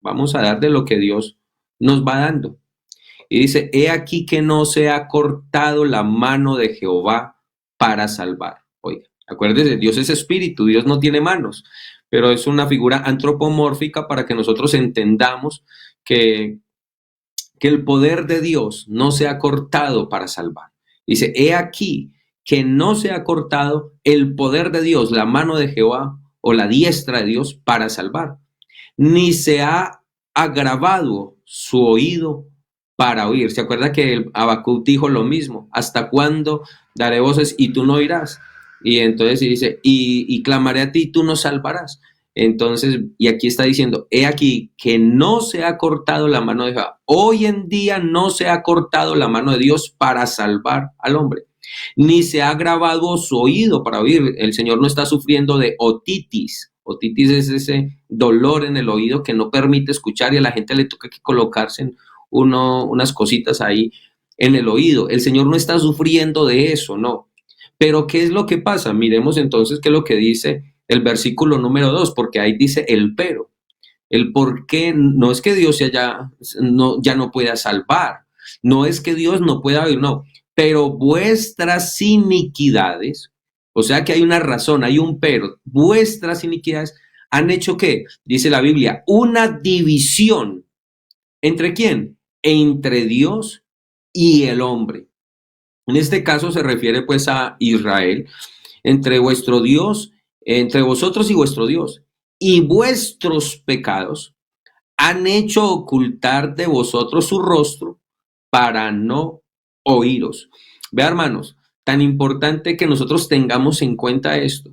vamos a dar de lo que Dios nos va dando. Y dice, he aquí que no se ha cortado la mano de Jehová para salvar. Oiga, acuérdense, Dios es espíritu, Dios no tiene manos, pero es una figura antropomórfica para que nosotros entendamos que, que el poder de Dios no se ha cortado para salvar. Dice, he aquí que no se ha cortado el poder de Dios, la mano de Jehová o la diestra de Dios para salvar, ni se ha agravado su oído para oír. ¿Se acuerda que el Habacuc dijo lo mismo? ¿Hasta cuándo daré voces y tú no oirás? Y entonces dice, y clamaré a ti y tú no salvarás. Entonces, y aquí está diciendo, he aquí que no se ha cortado la mano de Jehová. Hoy en día no se ha cortado la mano de Dios para salvar al hombre, ni se ha agravado su oído para oír. El Señor no está sufriendo de otitis. Otitis es ese dolor en el oído que no permite escuchar y a la gente le toca que colocarse unas cositas ahí en el oído. El Señor no está sufriendo de eso, no. Pero ¿qué es lo que pasa? Miremos entonces qué es lo que dice el versículo número 2, porque ahí dice el pero. El por qué no es que Dios ya no pueda salvar, no es que Dios no pueda oír, no, pero vuestras iniquidades, o sea que hay una razón, hay un pero, vuestras iniquidades han hecho que, dice la Biblia, una división. ¿Entre quién? Entre Dios y el hombre. En este caso se refiere pues a Israel, entre vuestro Dios, entre vosotros y vuestro Dios. Y vuestros pecados han hecho ocultar de vosotros su rostro para no oíros. Vea, hermanos, tan importante que nosotros tengamos en cuenta esto.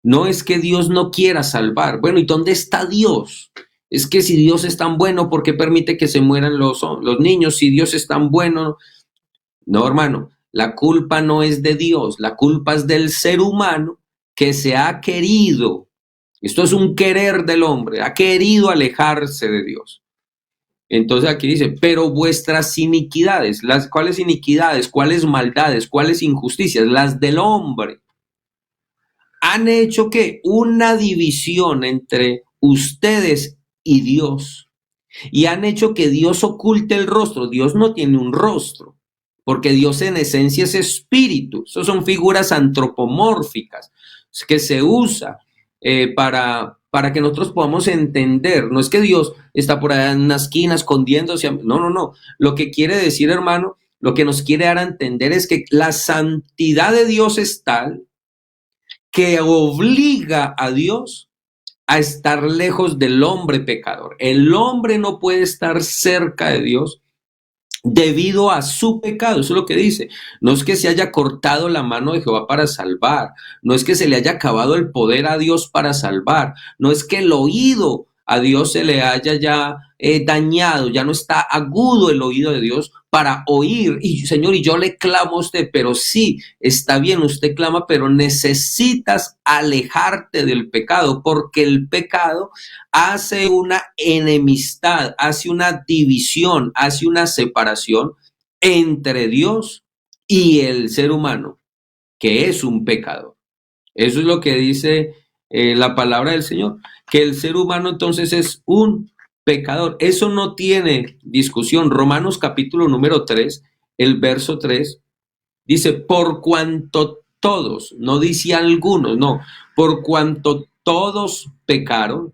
No es que Dios no quiera salvar. Bueno, ¿y dónde está Dios? Es que si Dios es tan bueno, ¿por qué permite que se mueran los niños? Si Dios es tan bueno. No, hermano, la culpa no es de Dios, la culpa es del ser humano que se ha querido. Esto es un querer del hombre, ha querido alejarse de Dios. Entonces aquí dice, pero vuestras iniquidades, ¿cuáles iniquidades? ¿Cuáles maldades? ¿Cuáles injusticias? Las del hombre. Han hecho que una división entre ustedes y Dios. Y han hecho que Dios oculte el rostro. Dios no tiene un rostro, porque Dios en esencia es espíritu. Eso son figuras antropomórficas que se usa para que nosotros podamos entender. No es que Dios está por allá en una esquina escondiéndose. No, no, no. Lo que quiere decir, hermano, lo que nos quiere dar a entender es que la santidad de Dios es tal que obliga a Dios a estar lejos del hombre pecador. El hombre no puede estar cerca de Dios debido a su pecado. Eso es lo que dice. No es que se haya cortado la mano de Jehová para salvar, no es que se le haya acabado el poder a Dios para salvar, no es que el oído a Dios se le haya ya dañado, ya no está agudo el oído de Dios para oír. Y Señor, y yo le clamo a usted, pero sí, está bien, usted clama, pero necesitas alejarte del pecado, porque el pecado hace una enemistad, hace una división, hace una separación entre Dios y el ser humano, que es un pecador. Eso es lo que dice la palabra del Señor, que el ser humano entonces es un pecador. Eso no tiene discusión. Romanos capítulo número 3, el verso 3, dice, por cuanto todos, no dice algunos, no, por cuanto todos pecaron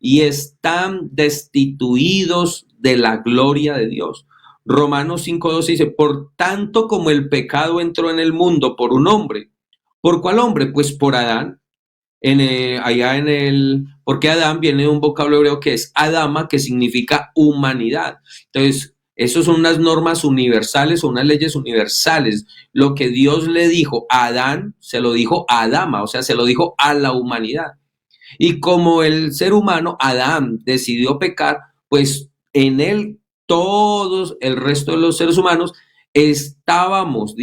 y están destituidos de la gloria de Dios. Romanos 5:12 dice, por tanto como el pecado entró en el mundo por un hombre. ¿Por cuál hombre? Pues por Adán. Porque Adán viene de un vocablo hebreo que es Adama, que significa humanidad. Entonces, esas son unas normas universales o unas leyes universales. Lo que Dios le dijo a Adán, se lo dijo a Adama, o sea, se lo dijo a la humanidad. Y como el ser humano, Adán, decidió pecar, pues en él todos, el resto de los seres humanos, estábamos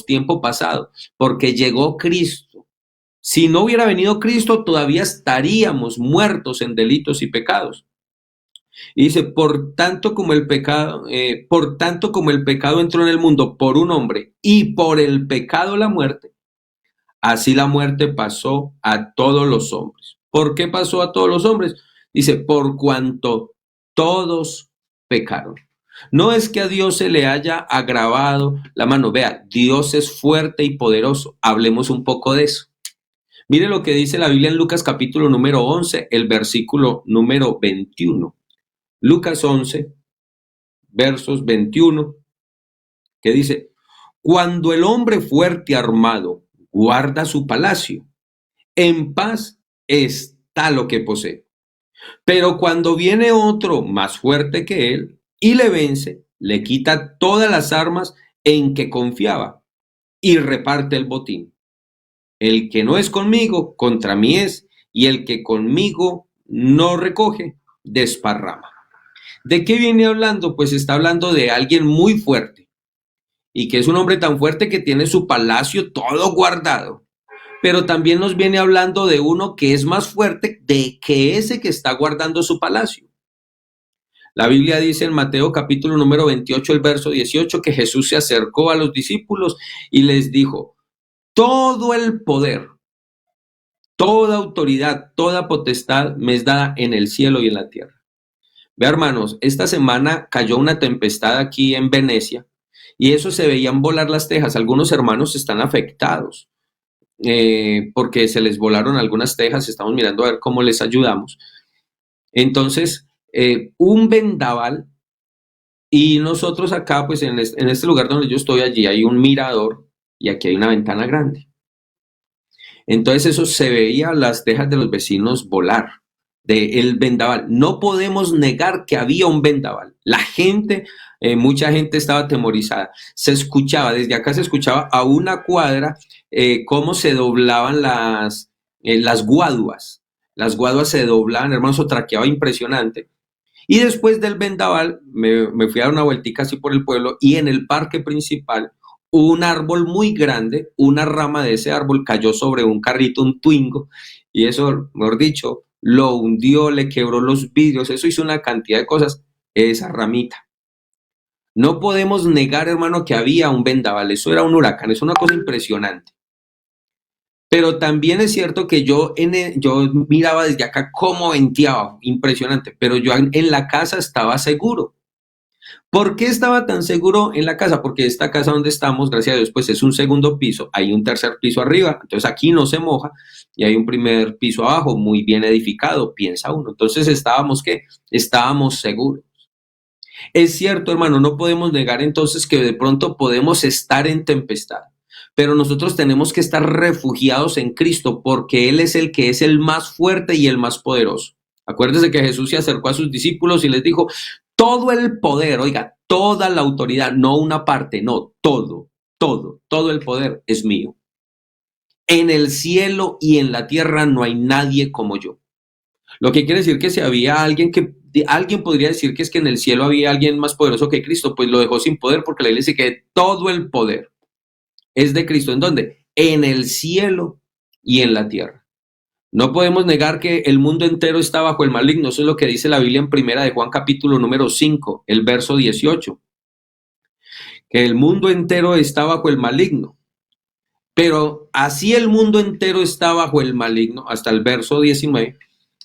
tiempo pasado, porque llegó Cristo. Si no hubiera venido Cristo, todavía estaríamos muertos en delitos y pecados. Y dice, por tanto como el pecado entró en el mundo por un hombre y por el pecado la muerte, así la muerte pasó a todos los hombres. ¿Por qué pasó a todos los hombres? Dice, por cuanto todos pecaron. No es que a Dios se le haya agravado la mano. Vea, Dios es fuerte y poderoso. Hablemos un poco de eso. Mire lo que dice la Biblia en Lucas capítulo número 11, el versículo número 21. Lucas 11, versos 21, que dice, cuando el hombre fuerte armado guarda su palacio, en paz está lo que posee. Pero cuando viene otro más fuerte que él y le vence, le quita todas las armas en que confiaba y reparte el botín. El que no es conmigo, contra mí es, y el que conmigo no recoge, desparrama. ¿De qué viene hablando? Pues está hablando de alguien muy fuerte y que es un hombre tan fuerte que tiene su palacio todo guardado. Pero también nos viene hablando de uno que es más fuerte de que ese que está guardando su palacio. La Biblia dice en Mateo capítulo número 28, el verso 18, que Jesús se acercó a los discípulos y les dijo, todo el poder, toda autoridad, toda potestad me es dada en el cielo y en la tierra. Ve, hermanos, esta semana cayó una tempestad aquí en Venecia y eso se veían volar las tejas. Algunos hermanos están afectados porque se les volaron algunas tejas. Estamos mirando a ver cómo les ayudamos. Entonces, un vendaval y nosotros acá, pues en este lugar donde yo estoy, allí hay un mirador y aquí hay una ventana grande. Entonces eso se veía las tejas de los vecinos volar del vendaval. No podemos negar que había un vendaval. La gente, mucha gente estaba atemorizada. Se escuchaba, desde acá se escuchaba a una cuadra cómo se doblaban las guaduas. Las guaduas se doblaban, hermanos, eso traqueaba impresionante. Y después del vendaval me fui a dar una vueltica así por el pueblo y en el parque principal un árbol muy grande, una rama de ese árbol cayó sobre un carrito, un Twingo, y eso, mejor dicho, lo hundió, le quebró los vidrios, eso hizo una cantidad de cosas, esa ramita. No podemos negar, hermano, que había un vendaval, eso era un huracán, es una cosa impresionante. Pero también es cierto que yo miraba desde acá cómo venteaba, impresionante, pero yo en la casa estaba seguro. ¿Por qué estaba tan seguro en la casa? Porque esta casa donde estamos, gracias a Dios, pues es un segundo piso, hay un tercer piso arriba, entonces aquí no se moja y hay un primer piso abajo muy bien edificado, piensa uno. Entonces estábamos, ¿qué? Estábamos seguros. Es cierto, hermano, no podemos negar entonces que de pronto podemos estar en tempestad, pero nosotros tenemos que estar refugiados en Cristo porque Él es el que es el más fuerte y el más poderoso. Acuérdense que Jesús se acercó a sus discípulos y les dijo, todo el poder, oiga, toda la autoridad, no una parte, no, todo el poder es mío. En el cielo y en la tierra no hay nadie como yo. Lo que quiere decir que si había alguien podría decir que es que en el cielo había alguien más poderoso que Cristo, pues lo dejó sin poder porque la Biblia dice que todo el poder es de Cristo. ¿En dónde? En el cielo y en la tierra. No podemos negar que el mundo entero está bajo el maligno. Eso es lo que dice la Biblia en primera de Juan capítulo número 5, el verso 18. Que el mundo entero está bajo el maligno. Pero así el mundo entero está bajo el maligno, hasta el verso 19.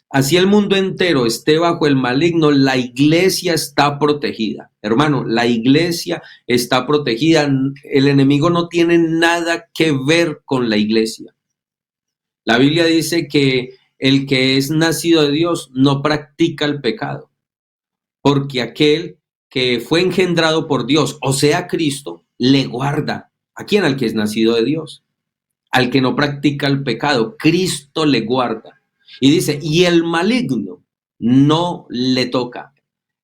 Así el mundo entero esté bajo el maligno, la iglesia está protegida. Hermano, la iglesia está protegida. El enemigo no tiene nada que ver con la iglesia. La Biblia dice que el que es nacido de Dios no practica el pecado, porque aquel que fue engendrado por Dios, o sea, Cristo, le guarda. ¿A quién? Al que es nacido de Dios. Al que no practica el pecado, Cristo le guarda. Y dice, y el maligno no le toca.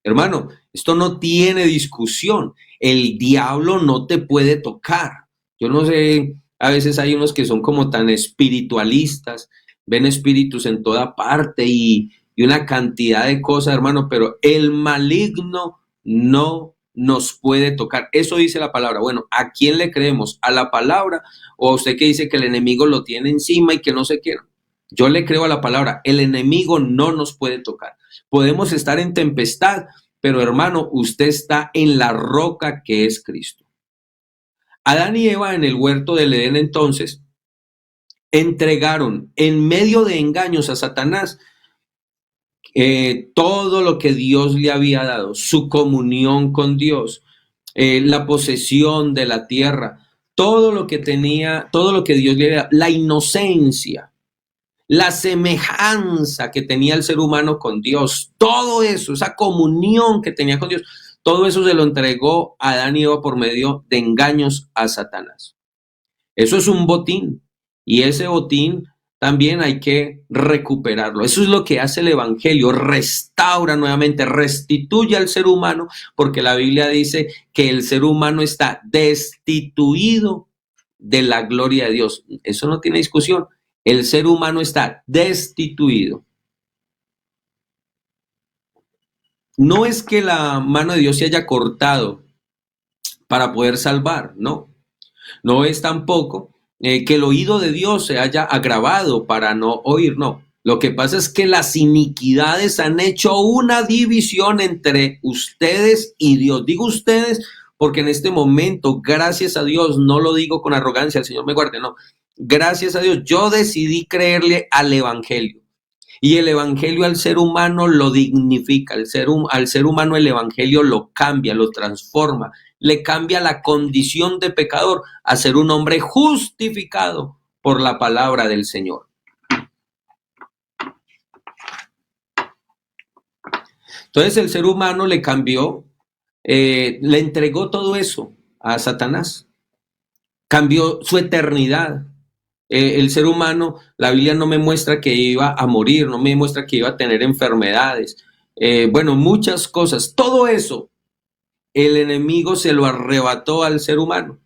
Hermano, esto no tiene discusión. El diablo no te puede tocar. Yo no sé, a veces hay unos que son como tan espiritualistas, ven espíritus en toda parte y una cantidad de cosas, hermano, pero el maligno no nos puede tocar. Eso dice la palabra. Bueno, ¿a quién le creemos? ¿A la palabra o a usted que dice que el enemigo lo tiene encima y que no se quiera? Yo le creo a la palabra. El enemigo no nos puede tocar. Podemos estar en tempestad, pero hermano, usted está en la roca que es Cristo. Adán y Eva en el huerto del Edén entonces entregaron en medio de engaños a Satanás todo lo que Dios le había dado, su comunión con Dios, la posesión de la tierra, todo lo que tenía, todo lo que Dios le había dado, la inocencia, la semejanza que tenía el ser humano con Dios, todo eso, esa comunión que tenía con Dios, todo eso se lo entregó a Adán y Eva por medio de engaños a Satanás. Eso es un botín y ese botín también hay que recuperarlo. Eso es lo que hace el Evangelio, restaura nuevamente, restituye al ser humano, porque la Biblia dice que el ser humano está destituido de la gloria de Dios. Eso no tiene discusión. El ser humano está destituido. No es que la mano de Dios se haya cortado para poder salvar, no. No es tampoco que el oído de Dios se haya agravado para no oír, no. Lo que pasa es que las iniquidades han hecho una división entre ustedes y Dios. Digo ustedes porque en este momento, gracias a Dios, no lo digo con arrogancia, el Señor me guarde, no. Gracias a Dios, yo decidí creerle al Evangelio. Y el Evangelio al ser humano lo dignifica, al ser humano el Evangelio lo cambia, lo transforma, le cambia la condición de pecador a ser un hombre justificado por la palabra del Señor. Entonces el ser humano le cambió, le entregó todo eso a Satanás, cambió su eternidad. El ser humano, la Biblia no me muestra que iba a morir, no me muestra que iba a tener enfermedades, bueno, muchas cosas. Todo eso, el enemigo se lo arrebató al ser humano.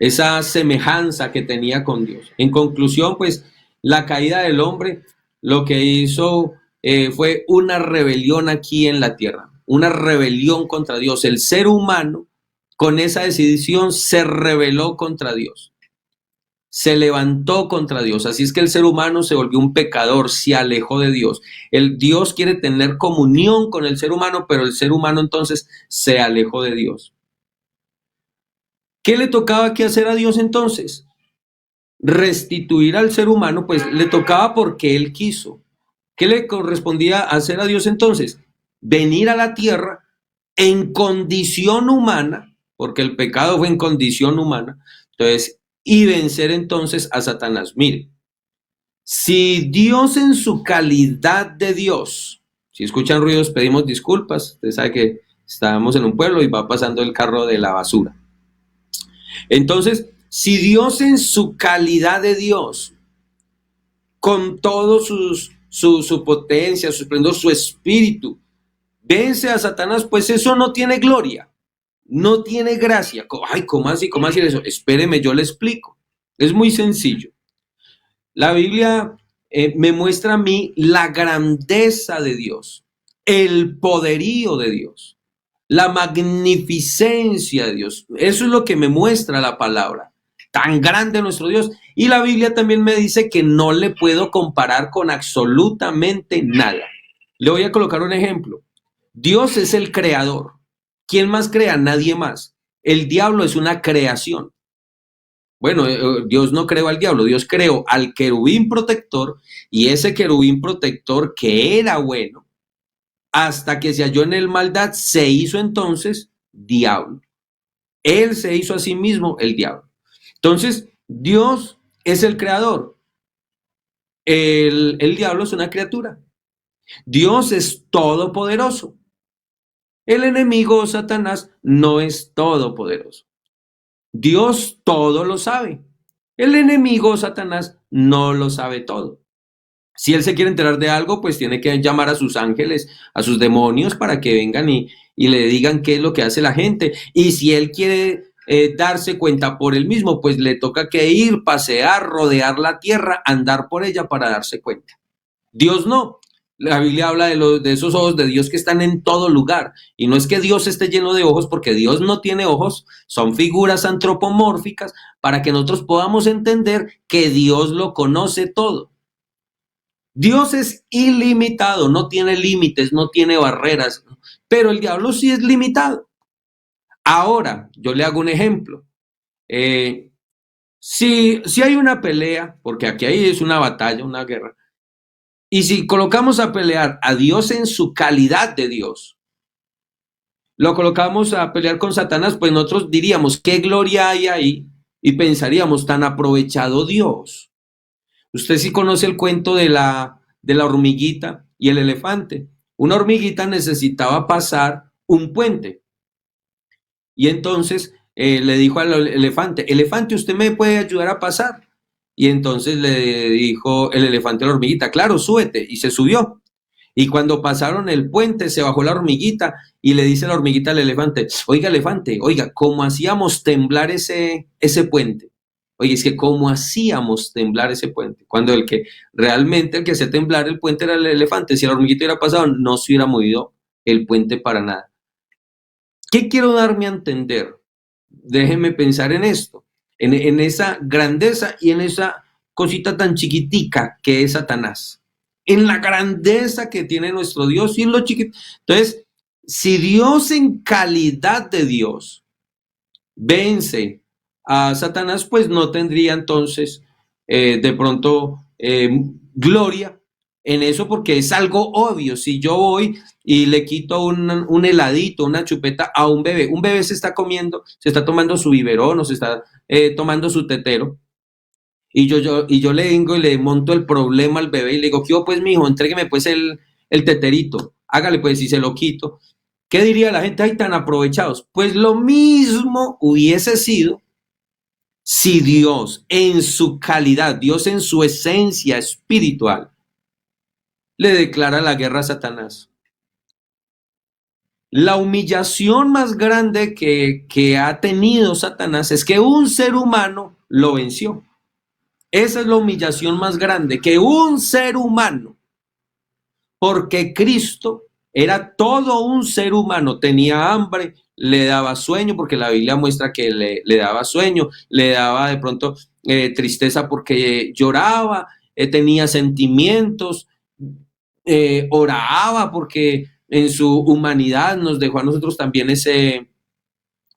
Esa semejanza que tenía con Dios. En conclusión, pues, la caída del hombre lo que hizo fue una rebelión aquí en la tierra, una rebelión contra Dios. El ser humano, con esa decisión, se rebeló contra Dios. Se levantó contra Dios. Así es que el ser humano se volvió un pecador, se alejó de Dios. El Dios quiere tener comunión con el ser humano, pero el ser humano entonces se alejó de Dios. ¿Qué le tocaba que hacer a Dios entonces? Restituir al ser humano, pues le tocaba porque él quiso. ¿Qué le correspondía hacer a Dios entonces? Venir a la tierra en condición humana, porque el pecado fue en condición humana. Entonces, y vencer entonces a Satanás. Mire, si Dios en su calidad de Dios, si escuchan ruidos pedimos disculpas, usted sabe que estábamos en un pueblo y va pasando el carro de la basura. Entonces, si Dios en su calidad de Dios, con todo su potencia, su esplendor, su espíritu, vence a Satanás, pues eso no tiene gloria, no tiene gracia. Ay, ¿cómo así? ¿Cómo así eso? Espéreme, yo le explico. Es muy sencillo. La Biblia me muestra a mí la grandeza de Dios, el poderío de Dios, la magnificencia de Dios. Eso es lo que me muestra la palabra. Tan grande nuestro Dios. Y la Biblia también me dice que no le puedo comparar con absolutamente nada. Le voy a colocar un ejemplo. Dios es el creador. ¿Quién más crea? Nadie más. El diablo es una creación. Bueno, Dios no creó al diablo, Dios creó al querubín protector y ese querubín protector que era bueno, hasta que se halló en el maldad, se hizo entonces diablo. Él se hizo a sí mismo el diablo. Entonces, Dios es el creador. El diablo es una criatura. Dios es todopoderoso. El enemigo, Satanás, no es todopoderoso. Dios todo lo sabe. El enemigo, Satanás, no lo sabe todo. Si él se quiere enterar de algo, pues tiene que llamar a sus ángeles, a sus demonios, para que vengan y le digan qué es lo que hace la gente. Y si él quiere darse cuenta por él mismo, pues le toca que ir, pasear, rodear la tierra, andar por ella para darse cuenta. Dios no. La Biblia habla de esos ojos de Dios que están en todo lugar. Y no es que Dios esté lleno de ojos, porque Dios no tiene ojos, son figuras antropomórficas para que nosotros podamos entender que Dios lo conoce todo. Dios es ilimitado, no tiene límites, no tiene barreras, pero el diablo sí es limitado. Ahora, yo le hago un ejemplo. Si hay una pelea, porque aquí hay es una batalla, una guerra, Y si colocamos a pelear a Dios en su calidad de Dios, lo colocamos a pelear con Satanás, pues nosotros diríamos, ¿qué gloria hay ahí? Y pensaríamos, tan aprovechado Dios. Usted sí conoce el cuento de la hormiguita y el elefante. Una hormiguita necesitaba pasar un puente. Y entonces le dijo al elefante, elefante, ¿usted me puede ayudar a pasar? Y entonces le dijo el elefante a la hormiguita, claro, súbete. Y se subió. Y cuando pasaron el puente, se bajó la hormiguita y le dice la hormiguita al elefante, oiga, ¿cómo hacíamos temblar ese puente? Oye, es que ¿cómo hacíamos temblar ese puente? Cuando realmente el que hacía temblar el puente era el elefante. Si la hormiguita hubiera pasado, no se hubiera movido el puente para nada. ¿Qué quiero darme a entender? Déjeme pensar en esto, en esa grandeza y en esa cosita tan chiquitica que es Satanás, en la grandeza que tiene nuestro Dios y en lo chiquito. Entonces, si Dios en calidad de Dios vence a Satanás, pues no tendría entonces de pronto gloria en eso, porque es algo obvio. Si yo voy y le quito un heladito, una chupeta a un bebé se está comiendo, se está tomando su biberón o se está tomando su tetero, y yo le vengo y le monto el problema al bebé y le digo, ¿qué pues mijo? Entrégueme pues el teterito, hágale pues y se lo quito. ¿Qué diría la gente? Ay, tan aprovechados. Pues lo mismo hubiese sido si Dios en su calidad, Dios en su esencia espiritual, le declara la guerra a Satanás. La humillación más grande que ha tenido Satanás es que un ser humano lo venció. Esa es la humillación más grande, que un ser humano, porque Cristo era todo un ser humano, tenía hambre, le daba sueño, porque la Biblia muestra que le daba sueño, le daba de pronto tristeza porque lloraba, tenía sentimientos, oraba porque en su humanidad nos dejó a nosotros también ese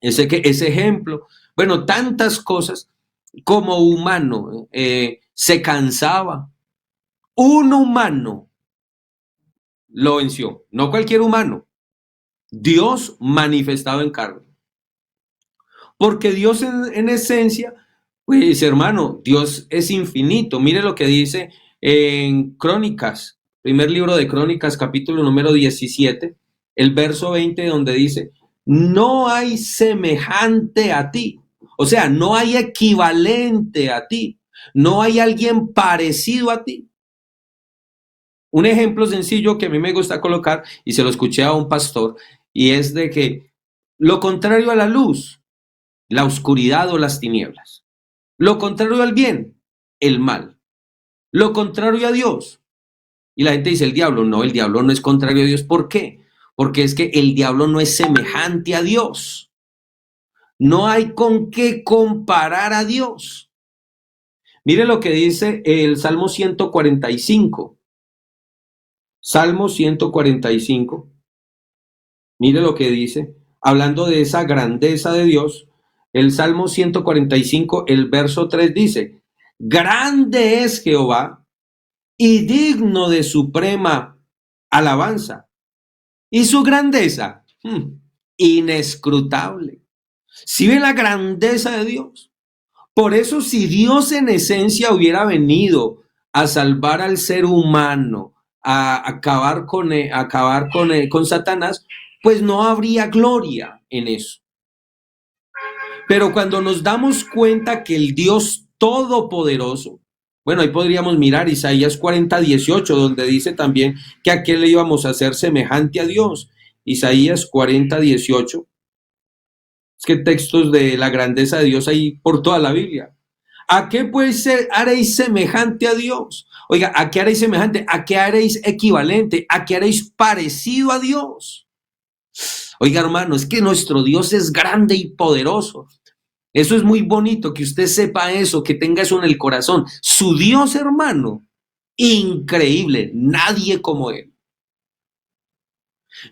ejemplo. Bueno, tantas cosas como humano, se cansaba. Un humano lo venció, no cualquier humano, Dios manifestado en carne. Porque Dios en esencia, pues hermano, Dios es infinito. Mire lo que dice en Crónicas, primer libro de Crónicas, capítulo número 17, el verso 20, donde dice, no hay semejante a ti. O sea, no hay equivalente a ti. No hay alguien parecido a ti. Un ejemplo sencillo que a mí me gusta colocar, y se lo escuché a un pastor, y es de que lo contrario a la luz, la oscuridad o las tinieblas. Lo contrario al bien, el mal. Lo contrario a Dios. Y la gente dice el diablo. No, el diablo no es contrario a Dios. ¿Por qué? Porque es que el diablo no es semejante a Dios. No hay con qué comparar a Dios. Mire lo que dice el Salmo 145. Salmo 145. Mire lo que dice, hablando de esa grandeza de Dios, el Salmo 145, el verso 3 dice, grande es Jehová y digno de suprema alabanza. Y su grandeza, inescrutable. Si ve la grandeza de Dios. Por eso si Dios en esencia hubiera venido a salvar al ser humano, a acabar con Satanás, pues no habría gloria en eso. Pero cuando nos damos cuenta que el Dios Todopoderoso, bueno, ahí podríamos mirar Isaías 40:18, donde dice también que a qué le íbamos a hacer semejante a Dios. Isaías 40:18. Es que textos de la grandeza de Dios hay por toda la Biblia. ¿A qué pues haréis semejante a Dios? Oiga, ¿a qué haréis semejante? ¿A qué haréis equivalente? ¿A qué haréis parecido a Dios? Oiga, hermano, es que nuestro Dios es grande y poderoso. Eso es muy bonito, que usted sepa eso, que tenga eso en el corazón. Su Dios, hermano, increíble, nadie como él.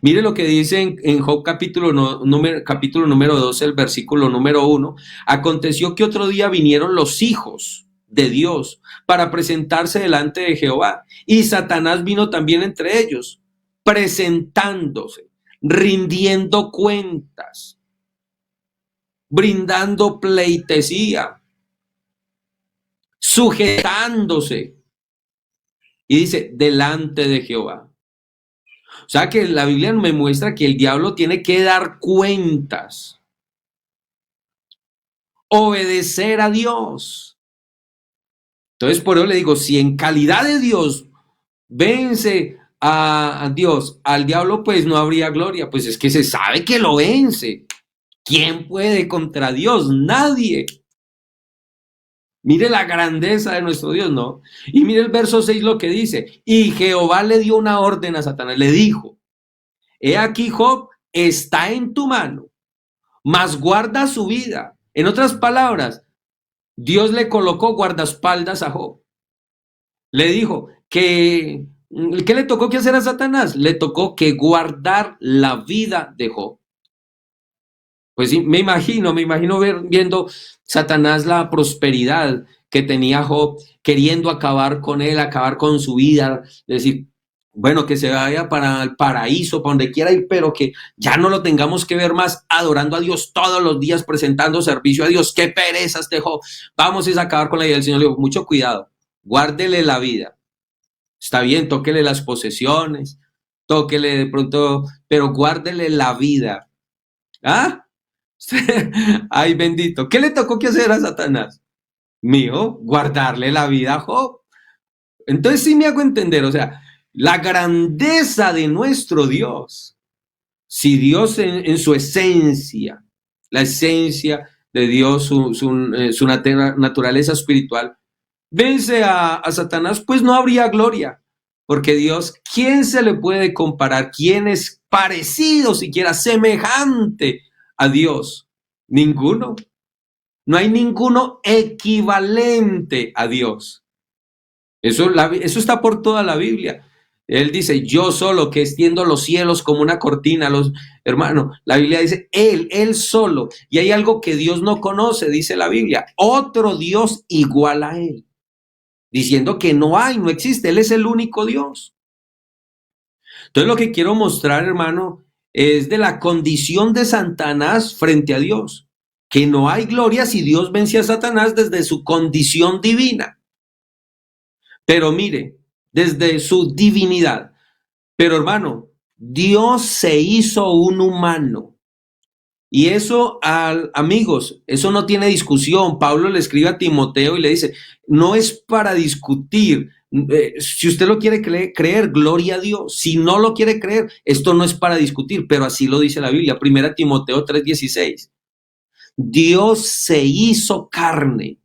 Mire lo que dice en Job capítulo número 12, el versículo número 1. Aconteció que otro día vinieron los hijos. de Dios para presentarse delante de Jehová. Y Satanás vino también entre ellos, presentándose, rindiendo cuentas, brindando pleitesía, sujetándose. Y dice, delante de Jehová. O sea que la Biblia me muestra que el diablo tiene que dar cuentas, obedecer a Dios. Entonces por eso le digo, si en calidad de Dios vence a Dios, al diablo pues no habría gloria, pues es que se sabe que lo vence. ¿Quién puede contra Dios? Nadie. Mire la grandeza de nuestro Dios, ¿no? Y mire el verso 6 lo que dice, y Jehová le dio una orden a Satanás, le dijo, he aquí Job está en tu mano, mas guarda su vida. En otras palabras, Dios le colocó guardaespaldas a Job. Le dijo que, ¿qué le tocó que hacer a Satanás? Le tocó que guardar la vida de Job. Pues sí, me imagino viendo Satanás la prosperidad que tenía Job, queriendo acabar con él, acabar con su vida, decir, bueno, que se vaya para el paraíso, para donde quiera ir, pero que ya no lo tengamos que ver más adorando a Dios todos los días, presentando servicio a Dios. Qué pereza este Job. Vamos a acabar con la vida del Señor. Le digo, mucho cuidado, guárdele la vida. Está bien, tóquele las posesiones, tóquele de pronto, pero guárdele la vida. ¿Ah? Ay, bendito. ¿Qué le tocó que hacer a Satanás? Mío, guardarle la vida a Job. Entonces sí me hago entender, o sea, la grandeza de nuestro Dios. Si Dios en su esencia, la esencia de Dios, su naturaleza espiritual, vence a Satanás, pues no habría gloria. Porque Dios, ¿quién se le puede comparar? ¿Quién es parecido, siquiera semejante a Dios? Ninguno. No hay ninguno equivalente a Dios. Eso está por toda la Biblia. Él dice, yo solo que extiendo los cielos como una cortina. Hermano, la Biblia dice, él solo. Y hay algo que Dios no conoce, dice la Biblia. Otro Dios igual a él. Diciendo que no hay, no existe. Él es el único Dios. Entonces lo que quiero mostrar, hermano, es de la condición de Satanás frente a Dios. Que no hay gloria si Dios vence a Satanás desde su condición divina. Pero mire, desde su divinidad. Pero hermano, Dios se hizo un humano. Y eso, amigos, eso no tiene discusión. Pablo le escribe a Timoteo y le dice, no es para discutir. Si usted lo quiere creer, gloria a Dios. Si no lo quiere creer, esto no es para discutir, pero así lo dice la Biblia. 1 Timoteo 3:16. Dios se hizo carne.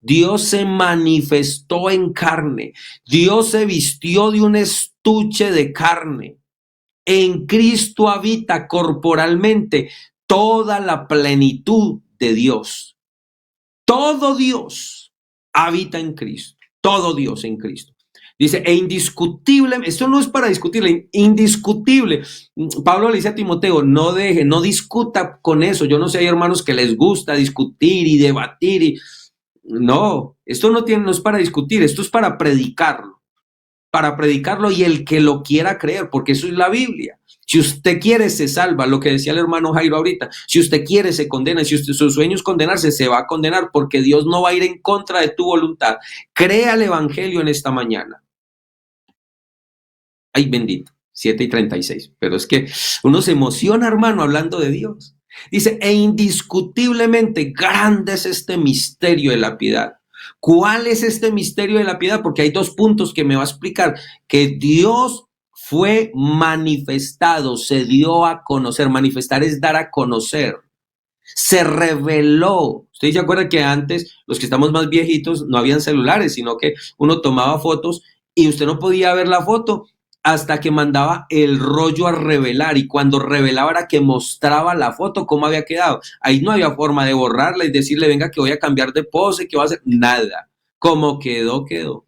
Dios se manifestó en carne. Dios se vistió de un estuche de carne. En Cristo habita corporalmente toda la plenitud de Dios. Todo Dios habita en Cristo. Todo Dios en Cristo. Dice, e indiscutible, esto no es para discutirle, indiscutible. Pablo le dice a Timoteo, no discuta con eso. Yo no sé, hay hermanos que les gusta discutir y debatir. No, esto no es para discutir, esto es para predicarlo y el que lo quiera creer, porque eso es la Biblia. Si usted quiere, se salva, lo que decía el hermano Jairo ahorita. Si usted quiere, se condena. Si su sueño es condenarse, se va a condenar, porque Dios no va a ir en contra de tu voluntad. Crea el evangelio en esta mañana. Ay, bendito, 7:36. Pero es que uno se emociona, hermano, hablando de Dios. Dice, e indiscutiblemente grande es este misterio de la piedad. ¿Cuál es este misterio de la piedad? Porque hay dos puntos que me va a explicar. Que Dios fue manifestado, se dio a conocer. Manifestar es dar a conocer. Se reveló. ¿Ustedes se acuerdan que antes, los que estamos más viejitos, no habían celulares, sino que uno tomaba fotos y usted no podía ver la foto hasta que mandaba el rollo a revelar, y cuando revelaba era que mostraba la foto, cómo había quedado. Ahí no había forma de borrarla y decirle, venga, que voy a cambiar de pose, que voy a hacer nada. Como quedó, quedó.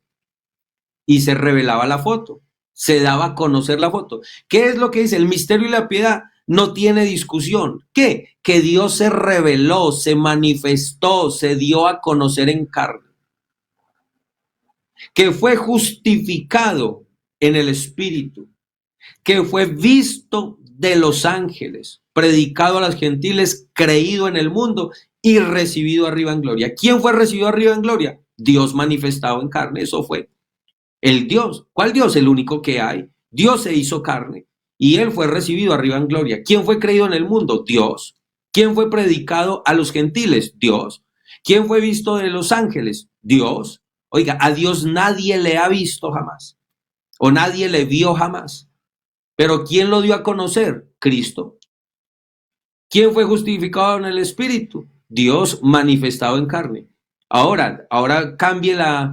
Y se revelaba la foto, se daba a conocer la foto. ¿Qué es lo que dice? El misterio y la piedad no tiene discusión. ¿Qué? Que Dios se reveló, se manifestó, se dio a conocer en carne. que fue justificado en el Espíritu, que fue visto de los ángeles, predicado a los gentiles, creído en el mundo y recibido arriba en gloria. ¿Quién fue recibido arriba en gloria? Dios manifestado en carne, eso fue. El Dios. ¿Cuál Dios? El único que hay. Dios se hizo carne y él fue recibido arriba en gloria. ¿Quién fue creído en el mundo? Dios. ¿Quién fue predicado a los gentiles? Dios. ¿Quién fue visto de los ángeles? Dios. Oiga, a Dios nadie le ha visto jamás o nadie le vio jamás. Pero ¿quién lo dio a conocer? Cristo. ¿Quién fue justificado en el Espíritu? Dios manifestado en carne. Ahora cambie la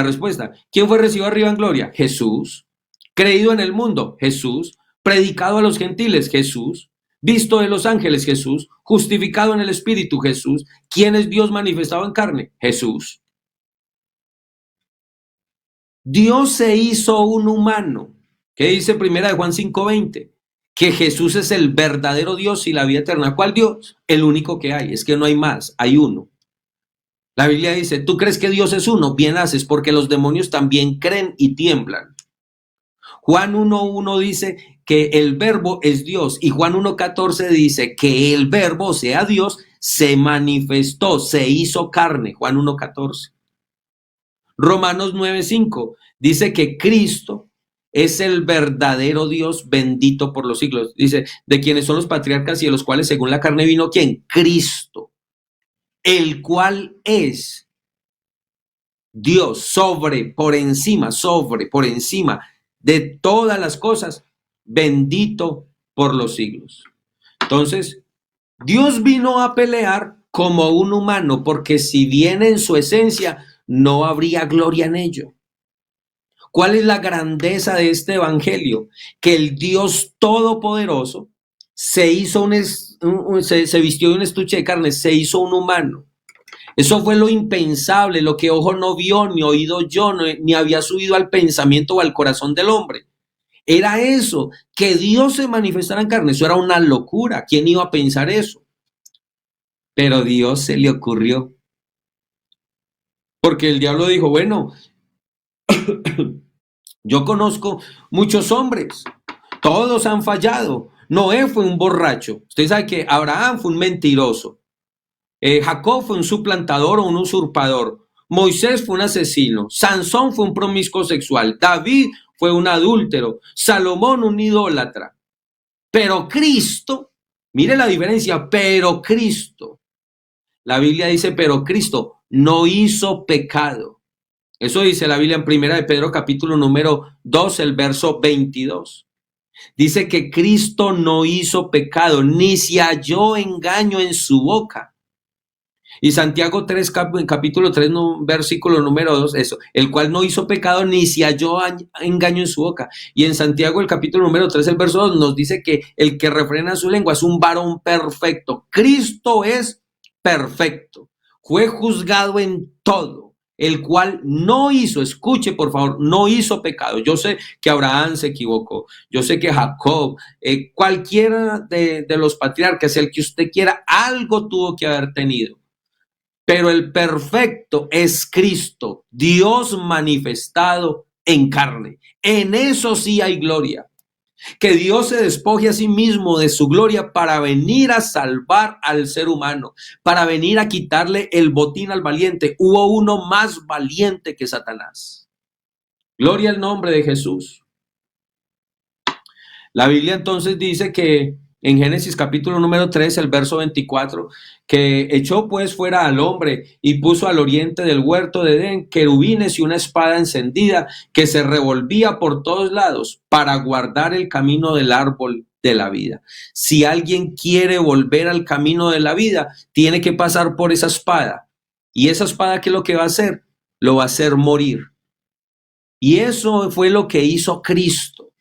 respuesta. ¿Quién fue recibido arriba en gloria? Jesús. Creído en el mundo, Jesús. Predicado a los gentiles, Jesús. Visto de los ángeles, Jesús. Justificado en el Espíritu, Jesús. ¿Quién es Dios manifestado en carne? Jesús. Dios se hizo un humano. ¿Qué dice primera de Juan 5:20? Que Jesús es el verdadero Dios y la vida eterna. ¿Cuál Dios? El único que hay. Es que no hay más, hay uno. La Biblia dice, ¿tú crees que Dios es uno? Bien haces, porque los demonios también creen y tiemblan. Juan 1:1 dice que el verbo es Dios y Juan 1:14 dice que el verbo, o sea Dios, se manifestó, se hizo carne. Juan 1:14. Romanos 9:5 dice que Cristo es el verdadero Dios bendito por los siglos. Dice, de quienes son los patriarcas y de los cuales según la carne vino, ¿quién? Cristo, el cual es Dios por encima de todas las cosas, bendito por los siglos. Entonces, Dios vino a pelear como un humano, porque si viene en su esencia, no habría gloria en ello. ¿Cuál es la grandeza de este evangelio? Que el Dios Todopoderoso se hizo se vistió de un estuche de carne, se hizo un humano. Eso fue lo impensable, lo que ojo no vio, ni oído yo, ni había subido al pensamiento o al corazón del hombre. Era eso, que Dios se manifestara en carne. Eso era una locura. ¿Quién iba a pensar eso? Pero a Dios se le ocurrió. Porque el diablo dijo, bueno, yo conozco muchos hombres, todos han fallado. Noé fue un borracho. Usted sabe que Abraham fue un mentiroso. Jacob fue un suplantador o un usurpador. Moisés fue un asesino. Sansón fue un promiscuo sexual. David fue un adúltero. Salomón un idólatra. Pero Cristo, mire la diferencia, pero Cristo. La Biblia dice, pero Cristo no hizo pecado. Eso dice la Biblia en Primera de Pedro capítulo número 2, el verso 22. Dice que Cristo no hizo pecado, ni se halló engaño en su boca. Y Santiago 3, capítulo 3, versículo número 2, eso, el cual no hizo pecado ni se halló engaño en su boca. Y en Santiago el capítulo número 3, el verso 2 nos dice que el que refrena su lengua es un varón perfecto. Cristo es perfecto. Fue juzgado en todo, el cual no hizo, escuche por favor, no hizo pecado. Yo sé que Abraham se equivocó, yo sé que Jacob, cualquiera de los patriarcas, el que usted quiera, algo tuvo que haber tenido. Pero el perfecto es Cristo, Dios manifestado en carne. En eso sí hay gloria. Que Dios se despoje a sí mismo de su gloria para venir a salvar al ser humano, para venir a quitarle el botín al valiente. Hubo uno más valiente que Satanás. Gloria al nombre de Jesús. La Biblia entonces dice que en Génesis capítulo número 3, el verso 24, que echó pues fuera al hombre y puso al oriente del huerto de Edén querubines y una espada encendida que se revolvía por todos lados para guardar el camino del árbol de la vida. Si alguien quiere volver al camino de la vida, tiene que pasar por esa espada. Y esa espada, ¿qué es lo que va a hacer? Lo va a hacer morir. Y eso fue lo que hizo Cristo.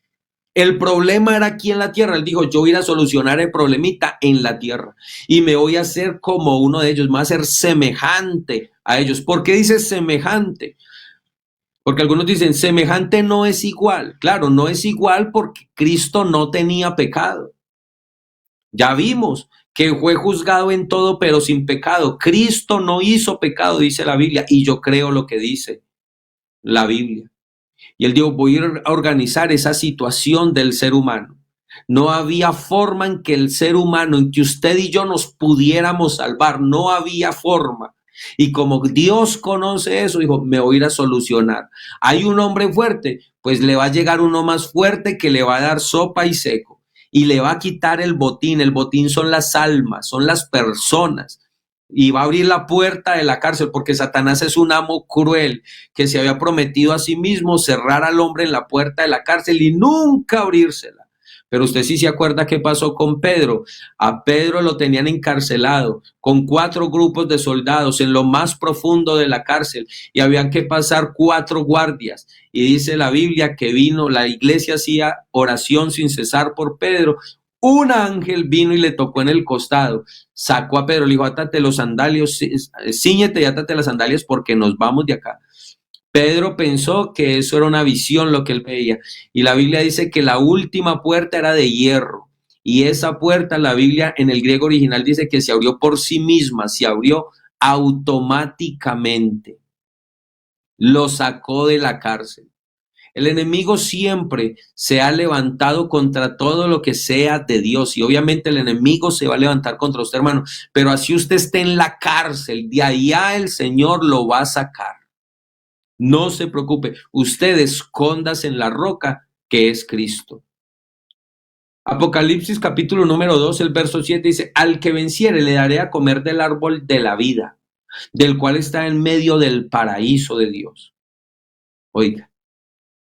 El problema era aquí en la tierra. Él dijo, yo voy a ir a solucionar el problemita en la tierra y me voy a hacer como uno de ellos, me voy a hacer semejante a ellos. ¿Por qué dice semejante? Porque algunos dicen, semejante no es igual. Claro, no es igual porque Cristo no tenía pecado. Ya vimos que fue juzgado en todo, pero sin pecado. Cristo no hizo pecado, dice la Biblia, y yo creo lo que dice. la Biblia. Y él dijo, voy a organizar esa situación del ser humano. No había forma en que el ser humano, en que usted y yo nos pudiéramos salvar, no había forma. Y como Dios conoce eso, dijo, me voy a ir a solucionar. Hay un hombre fuerte, pues le va a llegar uno más fuerte que le va a dar sopa y seco. Y le va a quitar el botín. El botín son las almas, son las personas. Y va a abrir la puerta de la cárcel, porque Satanás es un amo cruel que se había prometido a sí mismo cerrar al hombre en la puerta de la cárcel y nunca abrírsela. Pero usted sí se acuerda qué pasó con Pedro. A Pedro lo tenían encarcelado con 4 grupos de soldados en lo más profundo de la cárcel y habían que pasar 4 guardias. Y dice la Biblia que vino, la iglesia hacía oración sin cesar por Pedro. Un ángel vino y le tocó en el costado, sacó a Pedro, le dijo, átate los sandalios, cíñete y átate las sandalias porque nos vamos de acá. Pedro pensó que eso era una visión lo que él veía. Y la Biblia dice que la última puerta era de hierro. Y esa puerta, la Biblia en el griego original dice que se abrió por sí misma, se abrió automáticamente. Lo sacó de la cárcel. El enemigo siempre se ha levantado contra todo lo que sea de Dios y obviamente el enemigo se va a levantar contra usted, hermano, pero así usted esté en la cárcel, de allá el Señor lo va a sacar. No se preocupe, usted escóndase en la roca que es Cristo. Apocalipsis capítulo número 2, el verso 7 dice, al que venciere le daré a comer del árbol de la vida, del cual está en medio del paraíso de Dios. Oiga,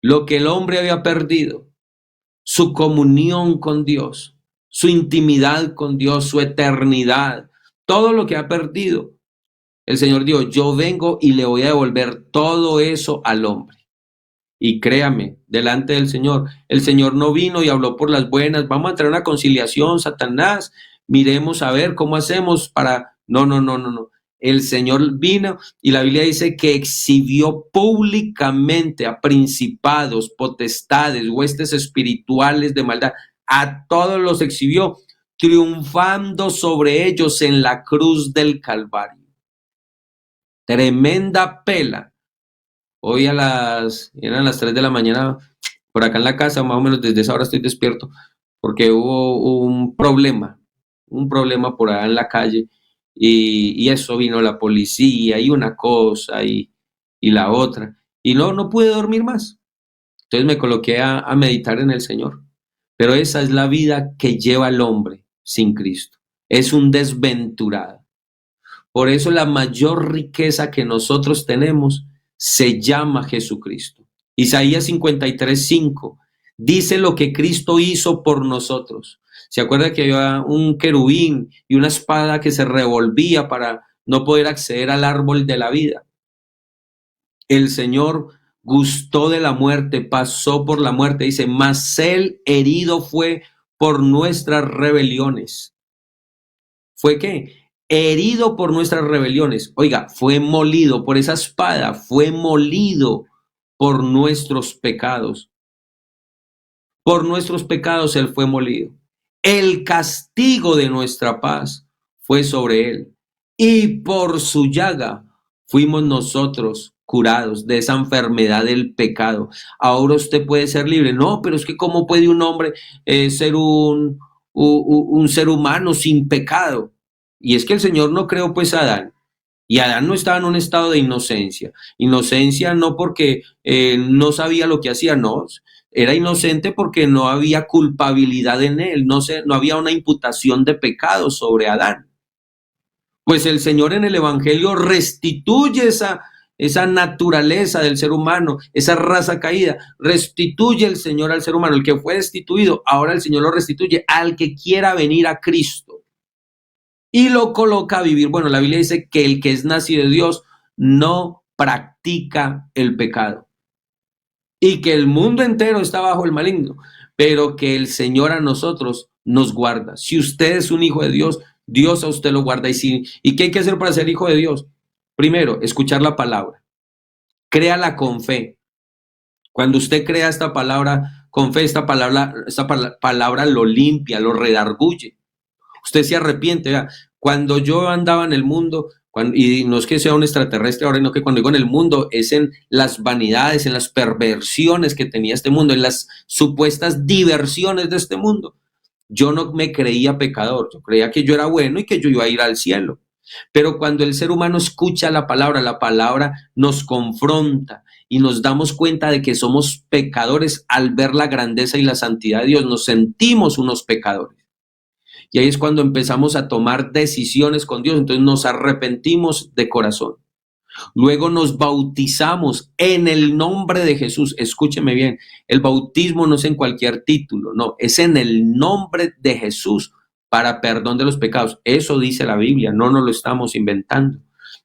lo que el hombre había perdido, su comunión con Dios, su intimidad con Dios, su eternidad, todo lo que ha perdido, el Señor dijo, yo vengo y le voy a devolver todo eso al hombre. Y créame, delante del Señor, el Señor no vino y habló por las buenas, vamos a entrar a una conciliación, Satanás, miremos a ver cómo hacemos para... No. El Señor vino y la Biblia dice que exhibió públicamente a principados, potestades, huestes espirituales de maldad, a todos los exhibió, triunfando sobre ellos en la cruz del Calvario. Tremenda pela. Hoy eran las 3 de la mañana, por acá en la casa, más o menos desde esa hora estoy despierto, porque hubo un problema por allá en la calle, y eso vino la policía, y una cosa, y la otra, y no pude dormir más. Entonces me coloqué a meditar en el Señor. Pero esa es la vida que lleva el hombre sin Cristo. Es un desventurado. Por eso la mayor riqueza que nosotros tenemos se llama Jesucristo. Isaías 53:5 dice lo que Cristo hizo por nosotros. ¿Se acuerda que había un querubín y una espada que se revolvía para no poder acceder al árbol de la vida? El Señor gustó de la muerte, pasó por la muerte, dice, mas él herido fue por nuestras rebeliones. ¿Fue qué? Herido por nuestras rebeliones. Oiga, fue molido por esa espada, fue molido por nuestros pecados. Por nuestros pecados él fue molido. El castigo de nuestra paz fue sobre él. Y por su llaga fuimos nosotros curados de esa enfermedad del pecado. Ahora usted puede ser libre. No, pero es que ¿cómo puede un hombre ser un ser humano sin pecado? Y es que el Señor no creó pues a Adán. Y Adán no estaba en un estado de inocencia. Inocencia no porque no sabía lo que hacía, no. Era inocente porque no había culpabilidad en él, no había una imputación de pecado sobre Adán. Pues el Señor en el Evangelio restituye esa naturaleza del ser humano, esa raza caída. Restituye el Señor al ser humano, el que fue destituido, ahora el Señor lo restituye al que quiera venir a Cristo. Y lo coloca a vivir. Bueno, la Biblia dice que el que es nacido de Dios no practica el pecado. Y que el mundo entero está bajo el maligno, pero que el Señor a nosotros nos guarda. Si usted es un hijo de Dios, Dios a usted lo guarda. ¿Y qué hay que hacer para ser hijo de Dios? Primero, escuchar la palabra. Créala con fe. Cuando usted crea esta palabra con fe, esta palabra lo limpia, lo redarguye. Usted se arrepiente. Vea, cuando yo andaba en el mundo, Y no es que sea un extraterrestre ahora, sino que cuando digo en el mundo, es en las vanidades, en las perversiones que tenía este mundo, en las supuestas diversiones de este mundo. Yo no me creía pecador, yo creía que yo era bueno y que yo iba a ir al cielo. Pero cuando el ser humano escucha la palabra nos confronta y nos damos cuenta de que somos pecadores al ver la grandeza y la santidad de Dios, nos sentimos unos pecadores. Y ahí es cuando empezamos a tomar decisiones con Dios, entonces nos arrepentimos de corazón. Luego nos bautizamos en el nombre de Jesús. Escúcheme bien, el bautismo no es en cualquier título, no, es en el nombre de Jesús para perdón de los pecados. Eso dice la Biblia, no nos lo estamos inventando.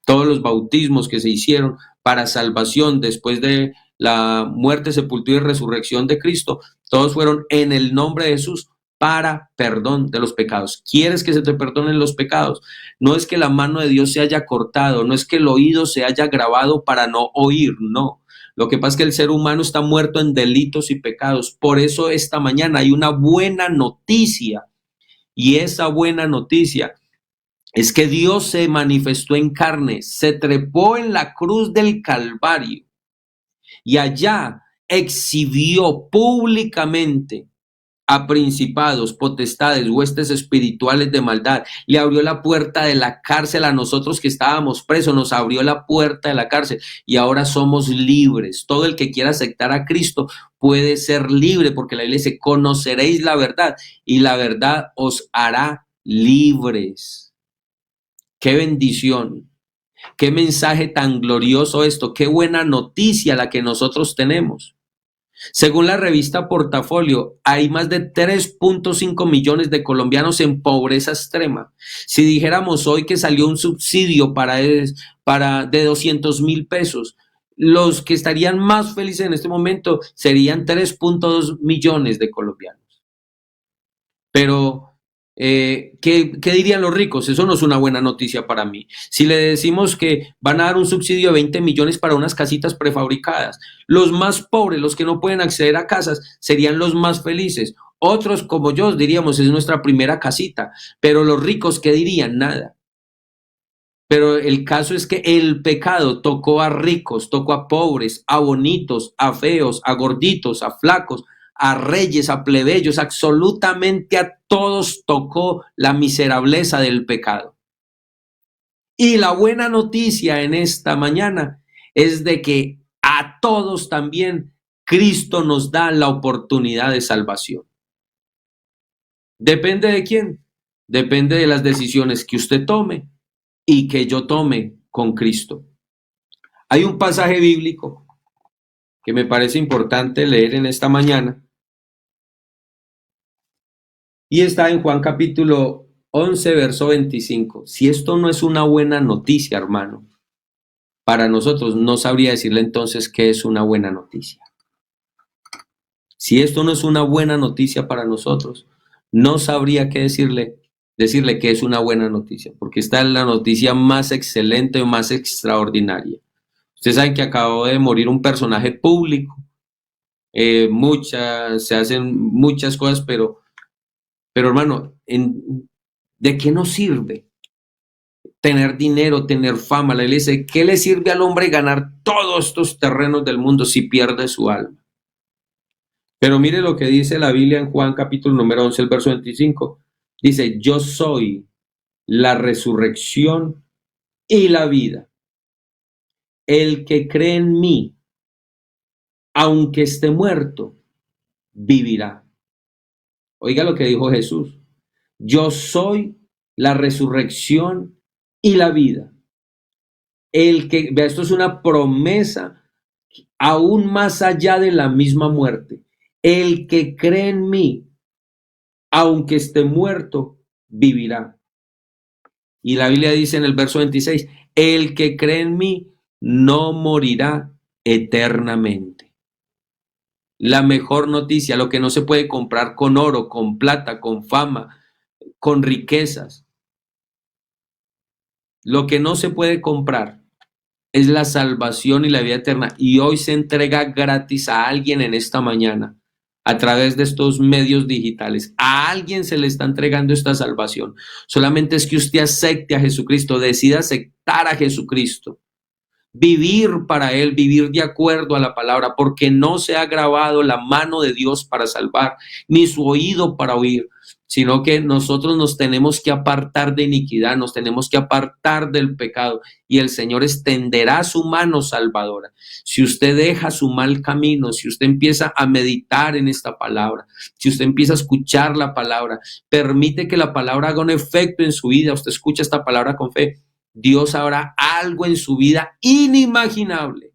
Todos los bautismos que se hicieron para salvación después de la muerte, sepultura y resurrección de Cristo, todos fueron en el nombre de Jesús para perdón de los pecados. ¿Quieres que se te perdonen los pecados? No es que la mano de Dios se haya cortado, no es que el oído se haya grabado para no oír, no. Lo que pasa es que el ser humano está muerto en delitos y pecados. Por eso esta mañana hay una buena noticia, y esa buena noticia es que Dios se manifestó en carne, se trepó en la cruz del Calvario y allá exhibió públicamente a principados, potestades, huestes espirituales de maldad. Le abrió la puerta de la cárcel a nosotros que estábamos presos, nos abrió la puerta de la cárcel y ahora somos libres. Todo el que quiera aceptar a Cristo puede ser libre, porque la Biblia dice, conoceréis la verdad y la verdad os hará libres. Qué bendición, qué mensaje tan glorioso esto, qué buena noticia la que nosotros tenemos. Según la revista Portafolio, hay más de 3.5 millones de colombianos en pobreza extrema. Si dijéramos hoy que salió un subsidio para de 200.000 pesos, los que estarían más felices en este momento serían 3.2 millones de colombianos. Pero ¿qué dirían los ricos? Eso no es una buena noticia para mí. Si le decimos que van a dar un subsidio de 20 millones para unas casitas prefabricadas, los más pobres, los que no pueden acceder a casas, serían los más felices. Otros como yo diríamos, es nuestra primera casita, pero los ricos, ¿qué dirían? Nada. Pero el caso es que el pecado tocó a ricos, tocó a pobres, a bonitos, a feos, a gorditos, a flacos, a reyes, a plebeyos, absolutamente a todos tocó la miserableza del pecado. Y la buena noticia en esta mañana es de que a todos también Cristo nos da la oportunidad de salvación. ¿Depende de quién? Depende de las decisiones que usted tome y que yo tome con Cristo. Hay un pasaje bíblico que me parece importante leer en esta mañana y está en Juan capítulo 11, verso 25. Si esto no es una buena noticia, hermano, para nosotros, no sabría decirle entonces qué es una buena noticia. Si esto no es una buena noticia para nosotros, no sabría qué decirle que es una buena noticia, porque esta es la noticia más excelente o más extraordinaria. Ustedes saben que acabó de morir un personaje público, se hacen muchas cosas, pero hermano, ¿de qué nos sirve tener dinero, tener fama? La Iglesia dice, ¿qué le sirve al hombre ganar todos estos terrenos del mundo si pierde su alma? Pero mire lo que dice la Biblia en Juan capítulo número 11, el verso 25. Dice, yo soy la resurrección y la vida. El que cree en mí, aunque esté muerto, vivirá. Oiga lo que dijo Jesús. Yo soy la resurrección y la vida. Vea, esto es una promesa aún más allá de la misma muerte. El que cree en mí, aunque esté muerto, vivirá. Y la Biblia dice en el verso 26, el que cree en mí no morirá eternamente. La mejor noticia, lo que no se puede comprar con oro, con plata, con fama, con riquezas. Lo que no se puede comprar es la salvación y la vida eterna. Y hoy se entrega gratis a alguien en esta mañana. a través de estos medios digitales. A alguien se le está entregando esta salvación. Solamente es que usted acepte a Jesucristo, decida aceptar a Jesucristo, vivir para Él, vivir de acuerdo a la palabra, porque no se ha grabado la mano de Dios para salvar, ni su oído para oír, sino que nosotros nos tenemos que apartar de iniquidad, nos tenemos que apartar del pecado, y el Señor extenderá su mano salvadora. Si usted deja su mal camino, si usted empieza a meditar en esta palabra, si usted empieza a escuchar la palabra, permite que la palabra haga un efecto en su vida, usted escucha esta palabra con fe, Dios hará algo en su vida inimaginable.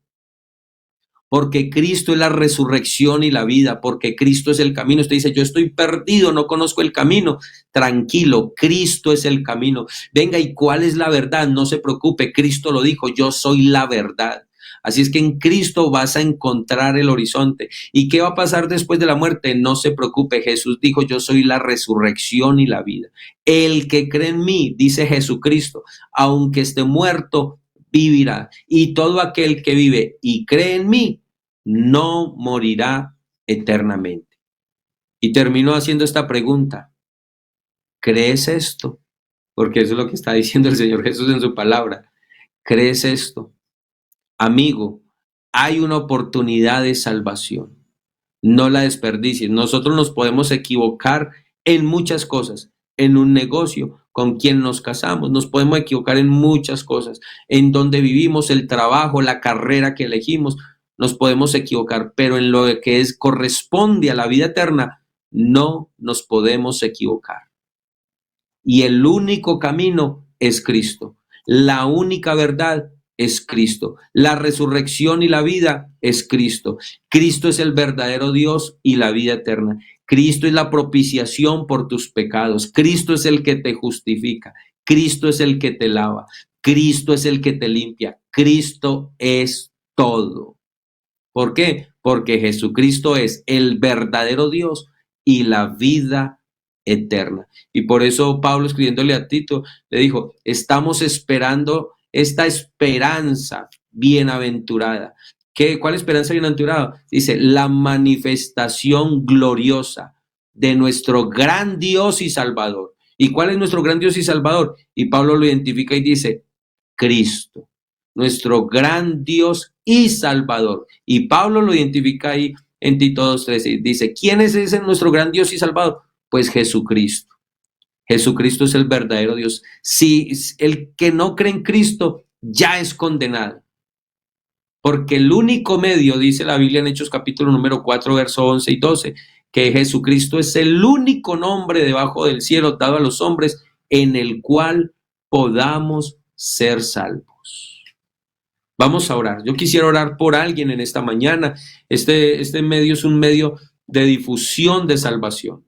Porque Cristo es la resurrección y la vida, porque Cristo es el camino. Usted dice, yo estoy perdido, no conozco el camino. Tranquilo, Cristo es el camino. Venga, ¿y cuál es la verdad? No se preocupe, Cristo lo dijo, yo soy la verdad. Así es que en Cristo vas a encontrar el horizonte. ¿Y qué va a pasar después de la muerte? No se preocupe, Jesús dijo, yo soy la resurrección y la vida. El que cree en mí, dice Jesucristo, aunque esté muerto, vivirá. Y todo aquel que vive y cree en mí, no morirá eternamente. Y termino haciendo esta pregunta. ¿Crees esto? Porque eso es lo que está diciendo el Señor Jesús en su palabra. ¿Crees esto? Amigo, hay una oportunidad de salvación. No la desperdicies. Nosotros nos podemos equivocar en muchas cosas. En un negocio, con quien nos casamos, nos podemos equivocar en muchas cosas. En donde vivimos, el trabajo, la carrera que elegimos, nos podemos equivocar. Pero en lo que corresponde a la vida eterna, no nos podemos equivocar. Y el único camino es Cristo. La única verdad es Cristo. La resurrección y la vida es Cristo. Cristo es el verdadero Dios y la vida eterna. Cristo es la propiciación por tus pecados. Cristo es el que te justifica. Cristo es el que te lava. Cristo es el que te limpia. Cristo es todo. ¿Por qué? Porque Jesucristo es el verdadero Dios y la vida eterna. Y por eso Pablo, escribiéndole a Tito, le dijo, estamos esperando esta esperanza bienaventurada. ¿Cuál esperanza bienaventurada? Dice, la manifestación gloriosa de nuestro gran Dios y Salvador. ¿Y cuál es nuestro gran Dios y Salvador? Y Pablo lo identifica y dice, Cristo, nuestro gran Dios y Salvador. Y Pablo lo identifica ahí en Tito 2:13. Dice, ¿quién es ese nuestro gran Dios y Salvador? Pues Jesucristo. Jesucristo es el verdadero Dios. Si el que no cree en Cristo ya es condenado. Porque el único medio, dice la Biblia en Hechos capítulo número 4, verso 11 y 12, que Jesucristo es el único nombre debajo del cielo dado a los hombres en el cual podamos ser salvos. Vamos a orar. Yo quisiera orar por alguien en esta mañana. Este medio es un medio de difusión de salvación.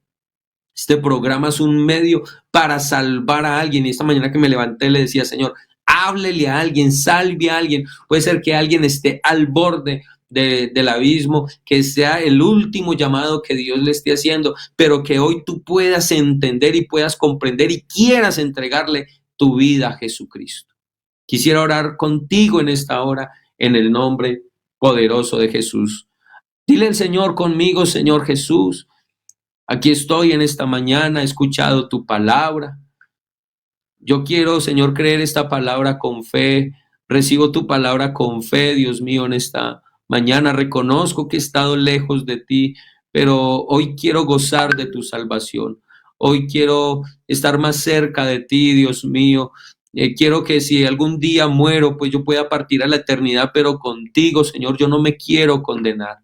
Este programa es un medio para salvar a alguien. Y esta mañana que me levanté le decía, Señor, háblele a alguien, salve a alguien. Puede ser que alguien esté al borde del abismo, que sea el último llamado que Dios le esté haciendo, pero que hoy tú puedas entender y puedas comprender y quieras entregarle tu vida a Jesucristo. Quisiera orar contigo en esta hora, en el nombre poderoso de Jesús. Dile al Señor conmigo, Señor Jesús, aquí estoy en esta mañana, he escuchado tu palabra. Yo quiero, Señor, creer esta palabra con fe. Recibo tu palabra con fe, Dios mío, en esta mañana. Reconozco que he estado lejos de ti, pero hoy quiero gozar de tu salvación. Hoy quiero estar más cerca de ti, Dios mío. Quiero que si algún día muero, pues yo pueda partir a la eternidad, pero contigo, Señor, yo no me quiero condenar.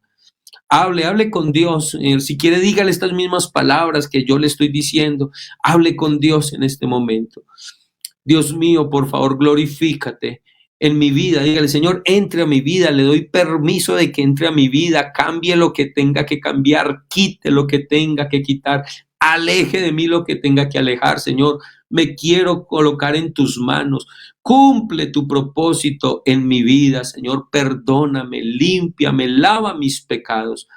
Hable con Dios. Si quiere, dígale estas mismas palabras que yo le estoy diciendo. Hable con Dios en este momento. Dios mío, por favor, glorifícate en mi vida. Dígale, Señor, entre a mi vida. Le doy permiso de que entre a mi vida. Cambie lo que tenga que cambiar. Quite lo que tenga que quitar. Aleje de mí lo que tenga que alejar, Señor. Me quiero colocar en tus manos. Cumple tu propósito en mi vida, Señor. Perdóname, límpiame, lava mis pecados.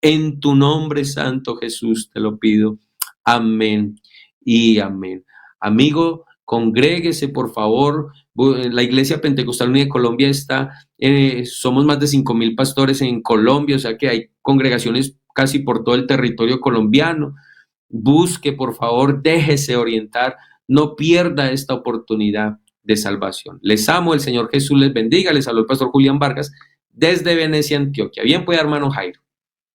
En tu nombre santo, Jesús, te lo pido. Amén y amén. Amigo, congréguese, por favor. La Iglesia Pentecostal Unida de Colombia está, somos más de 5,000 pastores en Colombia, o sea que hay congregaciones casi por todo el territorio colombiano. Busque, por favor, déjese orientar, no pierda esta oportunidad de salvación. Les amo, el Señor Jesús les bendiga. Les habló el pastor Julián Vargas desde Venecia, Antioquia. Bien, pues, hermano Jairo.